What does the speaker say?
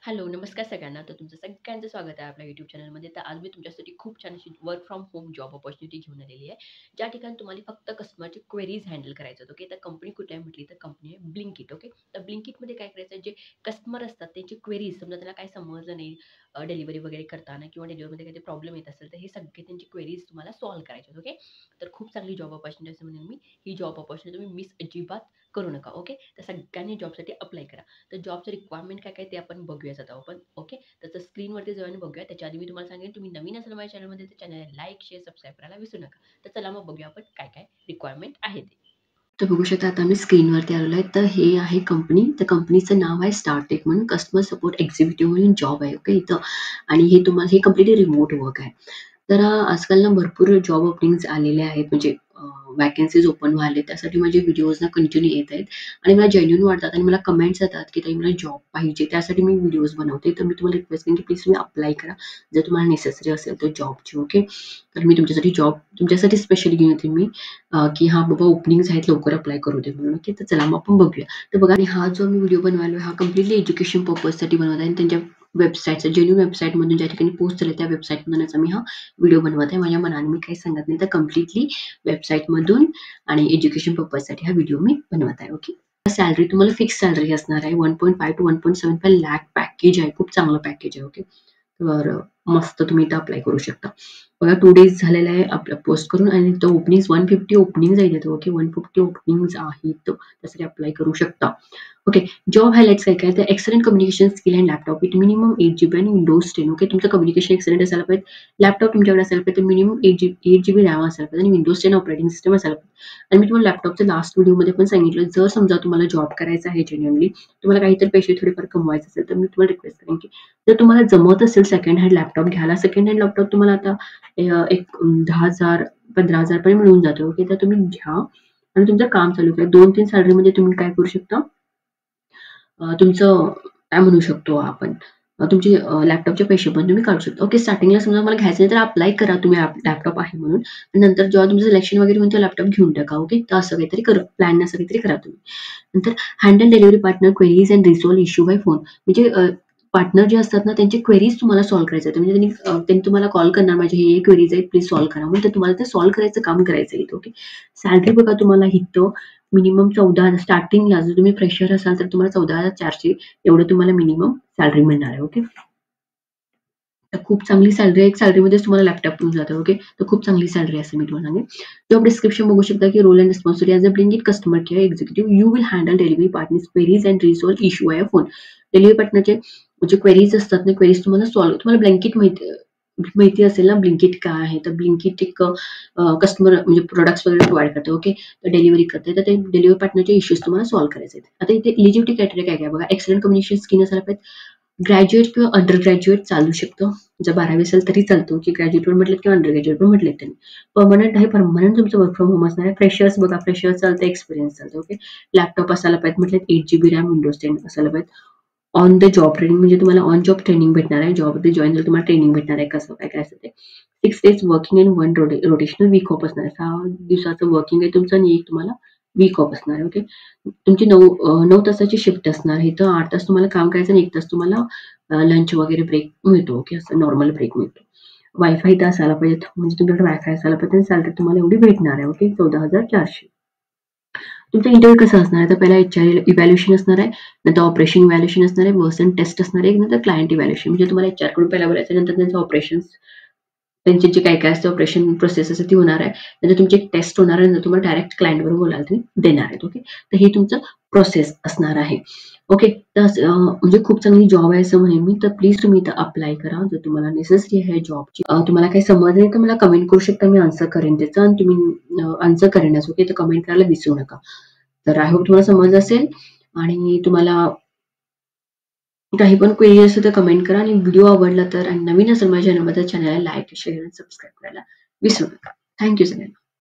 Hello, नमस्कार सगळ्यांना. तर तुमचं सगळ्यांचं स्वागत आहे आपल्या YouTube चॅनलमध्ये. तर आज मी तुमच्यासाठी खूप छान अशी work from home job opportunity घेऊन आलेली आहे. ज्या ठिकाणी तुम्हाला फक्त कस्टमरचे क्वेरीज हँडल करायचे आहेत. ओके. तर कंपनी कुठली आहे म्हटली तर कंपनी आहे Blinkit. ओके. तर Blinkitमध्ये काय करायचं, जे कस्टमर असतात त्यांची क्वेरीज समजा त्यांना काही समजलं नाही डिलिव्हरी वगैरे करताना किंवा डिलिव्हरीमध्ये काही प्रॉब्लेम येत असेल, तर हे सगळे त्यांची क्वेरीज तुम्हाला सॉल्व्ह करायचे आहेत. ओके. तर खूप चांगली जॉब अपॉर्च्युनिटी असं म्हणेन मी. ही जॉब अपॉर्च्युनिटी तुम्ही मिस अजिबात करू नका. ओके. तर सगळ्यांनी जॉबसाठी अप्लाय करा. तर जॉबचं रिक्वायरमेंट काय काय ते आपण बघूयाच आता आपण. ओके. तर स्क्रीनवरती जाऊन बघूया. त्याच्या आधी मी तुम्हाला सांगेन, तुम्ही नवीन असाल माझ्या चॅनलमध्ये तर चॅनलला लाईक, शेअर, सबस्क्राईब करायला विसरू नका. तर चला मग बघूया आपण काय काय रिक्वायरमेंट आहे ते. तर बघू शकता आता मी स्क्रीनवरती आलेलो आहे. तर हे आहे कंपनी. तर कंपनीचं नाव आहे स्टारटेक म्हणून कस्टमर सपोर्ट एक्झिक्युटिव्ह म्हणून जॉब आहे. ओके इथं. आणि हे तुम्हाला हे कंप्लीटली रिमोट वर्क आहे. तर आजकाल ना भरपूर जॉब ओपनिंग्स आलेले आहेत म्हणजे व्हॅकन्सीज ओपन व्हायलेत. त्यासाठी माझे व्हिडिओज ना कंटिन्यू येत आहेत आणि मला जेन्युइन वाटतात आणि मला कमेंट्स येतात, की ताई मला जॉब पाहिजे. त्यासाठी मी व्हिडिओज बनवते. तर मी तुम्हाला रिक्वेस्ट करेन, की प्लीज तुम्ही अप्लाय करा. जर तुम्हाला नेसेसरी असेल तर जॉबची. ओके. तर मी तुमच्यासाठी जॉब तुमच्यासाठी स्पेशली घेऊन येते मी की हां बाबा ओपनिंग्ज आहेत लवकर अप्लाय करू दे म्हणून. ओके. तर चला मग आपण बघूया. तर बघा आणि हा जो मी व्हिडिओ बनवायला हा कंप्लीटली एज्युकेशन पर्पजसाठी बनवत आहे आणि त्यांच्या वेबसाईटचा जेन्युइन वेबसाईटमधून ज्या ठिकाणी पोस्ट झाले त्या वेबसाईटमधूनच मी हा व्हिडिओ बनवत आहे. माझ्या मनाने मी काही सांगत नाही. तर कंप्लीटली वेबसाईटमधून आणि एज्युकेशन पर्पजसाठी हा व्हिडिओ मी बनवत आहे. ओके. सॅलरी तुम्हाला फिक्स सॅलरी असणार आहे. 1.5 टू 1.75 लाख पॅकेज आहे. खूप चांगलं पॅकेज आहे. ओके. तर मस्त तुम्ही इथं अप्लाय करू शकता. बघा 2 डेज झालेलं आहे आपलं पोस्ट करून आणि इथं ओपनिंग्स 150 ओपनिंग्ज आहेत इथं. ओके. 150 ओपनिंग्ज आहेत. त्यासाठी अप्लाय करू शकता. ओके. जॉब हायलाइट्स काय-काय तर excellent communication skill end laptop with minimum 8 GB आणि विंडोज 10. ओके. तुमचं कम्युनिकेशन एक्सलेंट असायला पाहिजे. लॅपटॉप तुमच्याकडे असायला पाहिजे. मिनिमम 8 जीबी रॅम असायला पाहिजे आणि विंडोज 10 ऑपरेटिंग सिस्टम असायला पाहिजे. आणि मी तुम्हाला लॅपटॉपचं लास्ट व्हिडिओमध्ये पण सांगितलं, जर समजा तुम्हाला जॉब करायचा आहे जेन्युइनली, तुम्हाला काहीतरी पैसे थोडेफार कमवायचे असेल, तर मी तुम्हाला रिक्वेस्ट करेन, की जर तुम्हाला जमत असेल सेकंड हँड लॅपटॉप घ्यायला, सेकंड हँड लॅपटॉप तुम्हाला आता एक 10,000 15,000 पर्यंत मिळून जातो. ओके. तर तुम्ही घ्या आणि तुमचं काम चालू करा. 2-3 सॅलरीमध्ये तुम्ही काय करू शकता तुमचं काय म्हणू शकतो आपण तुमचे लॅपटॉपचे पैसे पण तुम्ही काढू शकता. ओके. स्टार्टिंगला समजा मला घ्यायचं नाही तर अप्लाय करा तुम्ही लॅपटॉप आहे म्हणून. आणि नंतर जेव्हा तुमचं सिलेक्शन वगैरे होईल तेव्हा लॅपटॉप घेऊन टाका. ओके. तर असं काहीतरी करा. प्लॅन असं काहीतरी करा तुम्ही. नंतर handle delivery partner queries and resolve issue by phone. म्हणजे पार्टनर जे असतात ना त्यांची क्वेरीज तुम्हाला सॉल्व्ह करायचे आहेत. म्हणजे त्यांनी तुम्हाला कॉल करणार, माझे हे क्वेरीज आहेत प्लीज सॉल्व्ह करा. म्हणून तर तुम्हाला ते सॉल्व्ह करायचं काम करायचं आहे. ओके. सॅलरी बघा तुम्हाला इथं मिनिमम 14,000 स्टार्टिंगला जर तुम्ही फ्रेशर असाल तर तुम्हाला 14,400 एवढं तुम्हाला मिनिमम सॅलरी मिळणार आहे. ओके. तर खूप चांगली सॅलरी आहे. एक सॅलरीमध्येच तुम्हाला लॅपटॉप मिळून जातं. ओके. तर खूप चांगली सॅलरी आहे असं मी तुम्हाला सांगेन. जॉब डिस्क्रिप्शन बघू शकता, की role and responsibility as a Blinkit customer care executive you will handle delivery partners queries and resolve issue via phone. Delivery पार्टनरचे जे क्वेरीज असतात ना, क्वेरीज तुम्हाला Blinkit माहिती असेल ना Blinkit काय आहे? तर Blinkit एक कस्टमर म्हणजे प्रॉडक्ट्स वगैरे प्रोव्हाईड करते. ओके. तर डिलिव्हरी करते. तर ते डिलिव्हरी पार्टनरचे इश्यूज तुम्हाला सॉल्व्ह करायचे आहेत. आता इथे एलिजिबिलिटी क्रायटेरिया काय-काय बघा. एक्सलंट कम्युनिकेशन स्किल असायला पाहिजे. ग्रॅज्युएट किंवा अंडर ग्रॅज्युएट चालू शकतं. जर 12वी असेल तरी चालतो, की ग्रॅज्युएट पण म्हटलेत किंवा अंडर ग्रॅज्युएट पण म्हटलेत त्यांनी. परमनंट आहे, परमनंट तुमचं वर्क फ्रॉम होम असणार आहे. फ्रेशर्स बघा, फ्रेशर्स चालतं, एक्सपिरियन्स चालतं. ओके. लॅपटॉप असायला पाहिजे म्हटलेत 8 जीबी रॅम, विंडोज 10 असायला पाहिजे. ऑन द जॉब ट्रेनिंग म्हणजे तुम्हाला ऑन जॉब ट्रेनिंग भेटणार आहे. जॉबमध्ये जॉइन झालं तुम्हाला ट्रेनिंग भेटणार आहे. कसं काय, काय असेल ते. 6 days working and 1 rotational week off असणार आहे. 6 दिवसाचं वर्किंग आहे तुमचं आणि एक तुम्हाला वीक ऑफ असणार आहे. ओके. तुमची 9 तासाची शिफ्ट असणार आहे. इथं 8 तास तुम्हाला काम करायचं आणि 1 तास तुम्हाला लंच वगैरे ब्रेक मिळतो. ओके. असं नॉर्मल ब्रेक मिळतो. वायफाय इथं असायला पाहिजे. म्हणजे तुमच्याकडे वायफाय असायला पाहिजे आणि सॅलरी तुम्हाला एवढी भेटणार आहे. ओके. 14,400. तुमचा इंटरव्ह्यू कसा असणार आहे? तर पहिला एचआर इव्हॅल्युएशन असणार आहे. नंतर ऑपरेशन इव्हॅल्युएशन असणार आहे. पर्सन टेस्ट असणार आहे. नंतर क्लायंट इव्हॅल्युएशन म्हणजे तुम्हाला एचआरकडून पहिला बोलायचं नंतर त्यांचं ऑपरेशन्स त्यांचे जे काय-काय असतं ऑपरेशन प्रोसेस असते ती होणार आहे. नंतर तुमची एक टेस्ट होणार आहे. नंतर तुम्हाला डायरेक्ट क्लायंटबरोबर बोलायला ते देणार आहेत. ओके. तर हे तुमचं प्रोसेस असणार आहे. ओके. तर म्हणजे खूप चांगली जॉब आहे असं म्हणेन मी. तर प्लीज तुम्ही इथं अप्लाय करा. जर तुम्हाला नेसेसरी आहे जॉबची. तुम्हाला काही समजलं नाही तर मला कमेंट करू शकता. मी आन्सर करेन त्याचं आणि तुम्ही आन्सर करेनच. ओके. तर कमेंट करायला विसरू नका. तर आय होप तुम्हाला समजलं असेल आणि तुम्हाला काही पण क्वेरी असेल तर कमेंट करा आणि व्हिडिओ आवडला तर आणि नवीन असेल माझ्या चॅनलमध्ये चॅनलला लाईक, शेअर आणि सबस्क्राईब करायला विसरू नका. थँक यू सगळ्यांना.